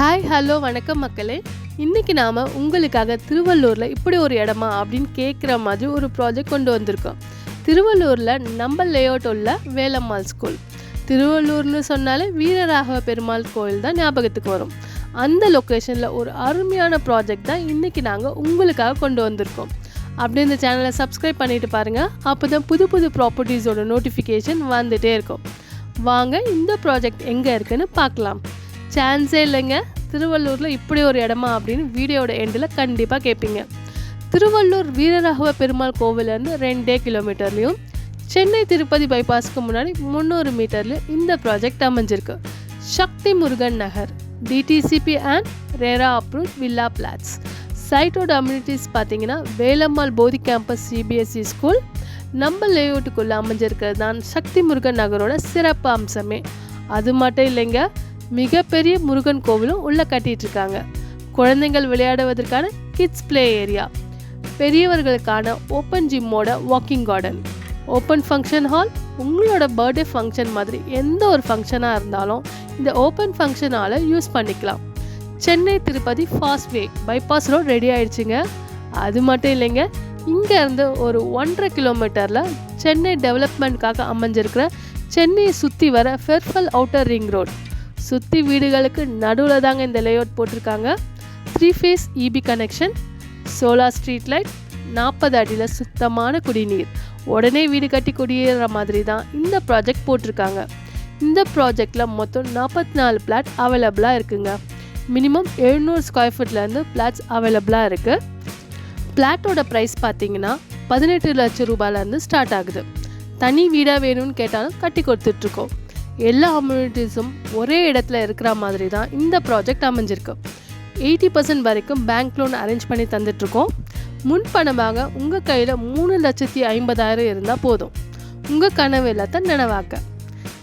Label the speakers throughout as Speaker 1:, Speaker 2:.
Speaker 1: Hi hello வணக்கம் மக்களே. இன்றைக்கி நாம் உங்களுக்காக திருவள்ளூரில் இப்படி ஒரு இடமா அப்படின்னு கேட்குற மாதிரி ஒரு ப்ராஜெக்ட் கொண்டு வந்திருக்கோம். திருவள்ளூரில் நம்ம லேஅவுட் உள்ள வேலம்மாள் ஸ்கூல். திருவள்ளூர்னு சொன்னாலே வீரராகவ பெருமாள் கோயில் தான் ஞாபகத்துக்கு வரும். அந்த லொக்கேஷனில் ஒரு அருமையான ப்ராஜெக்ட் தான் இன்றைக்கி நாங்கள் உங்களுக்காக கொண்டு வந்திருக்கோம். அப்படி இந்த சேனலை சப்ஸ்கிரைப் பண்ணிவிட்டு பாருங்கள். அப்போ தான் புது புது ப்ராப்பர்ட்டிஸோட நோட்டிஃபிகேஷன் வந்துகிட்டே இருக்கும். வாங்க இந்த ப்ராஜெக்ட் எங்கே இருக்குன்னு பார்க்கலாம். சான்ஸே இல்லைங்க, திருவள்ளூரில் இப்படி ஒரு இடமா அப்படின்னு வீடியோட எண்டில் கண்டிப்பாக கேட்பீங்க. திருவள்ளூர் வீரராகவ பெருமாள் கோவிலேருந்து 2 கிலோமீட்டர்லேயும் சென்னை திருப்பதி பைபாஸ்க்கு முன்னாடி 300 மீட்டர்லேயும் இந்த ப்ராஜெக்ட் அமைஞ்சிருக்கு. Sakthi Murugan Nagar, DTCP and RERA approved villa plots. சைட்டோட அம்யூனிட்டிஸ் பார்த்தீங்கன்னா வேலம்மாள் போதி கேம்பஸ் சிபிஎஸ்சி ஸ்கூல் நம்ம லேஅவுட்டுக்குள்ளே அமைஞ்சிருக்கிறது தான் சக்தி முருகன் நகரோட சிறப்பு அம்சமே. அது மட்டும் இல்லைங்க, மிகப்பெரிய முருகன் கோவிலும் உள்ளே கட்டிகிட்ருக்காங்க. குழந்தைகள் விளையாடுவதற்கான கிட்ஸ் ப்ளே ஏரியா, பெரியவர்களுக்கான ஓப்பன் ஜிம்மோட walking garden, open function hall. உங்களோட பர்த்டே ஃபங்க்ஷன் மாதிரி எந்த ஒரு ஃபங்க்ஷனாக இருந்தாலும் இந்த ஓப்பன் ஃபங்க்ஷன் ஹாலை யூஸ் பண்ணிக்கலாம். சென்னை திருப்பதி ஃபாஸ்ட் வே பைபாஸ் ரோட் ரெடி ஆயிடுச்சுங்க. அது மட்டும் இல்லைங்க, இங்கேருந்து ஒரு 1.5 கிலோமீட்டரில் சென்னை டெவலப்மெண்ட்காக அமைஞ்சிருக்கிற சென்னையை சுற்றி வர ஃபெர்ஃபல் அவுட்டர் ரிங் ரோட். சுற்றி வீடுகளுக்கு நடுவில் தாங்க இந்த லேஅவுட் போட்டிருக்காங்க. 3 face EB connection, solar street light, 40 அடியில் சுத்தமான குடிநீர். உடனே வீடு கட்டி குடியேற மாதிரி தான் இந்த ப்ராஜெக்ட் போட்டிருக்காங்க. இந்த ப்ராஜெக்டில் மொத்தம் 44 பிளாட் அவைலபிளாக இருக்குங்க. மினிமம் 700 ஸ்கொயர் ஃபீட்லேருந்து பிளாட்ஸ் அவைலபிளாக இருக்குது. பிளாட்டோட ப்ரைஸ் பார்த்தீங்கன்னா 18 லட்சம் ரூபாயிலேருந்து ஸ்டார்ட் ஆகுது. தனி வீடாக வேணும்னு கேட்டாலும் கட்டி கொடுத்துட்ருக்கோம். எல்லா அம்யூனிட்டிஸும் ஒரே இடத்துல இருக்கிற மாதிரி தான் இந்த ப்ராஜெக்ட் அமைஞ்சிருக்கு. 80% வரைக்கும் பேங்க் லோன் அரேஞ்ச் பண்ணி தந்துட்டுருக்கோம். முன்பணமாக உங்கள் கையில் 3,50,000 இருந்தால் போதும் உங்கள் கனவு எல்லாத்தையும் நினைவாக்க.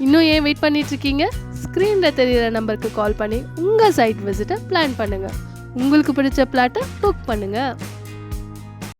Speaker 1: இன்னும் ஏன் வெயிட் பண்ணிகிட்ருக்கீங்க? ஸ்க்ரீனில் தெரிகிற நம்பருக்கு கால் பண்ணி உங்கள் சைட் விசிட்டை பிளான் பண்ணுங்கள். உங்களுக்கு பிடிச்ச பிளாட்டை புக் பண்ணுங்கள்.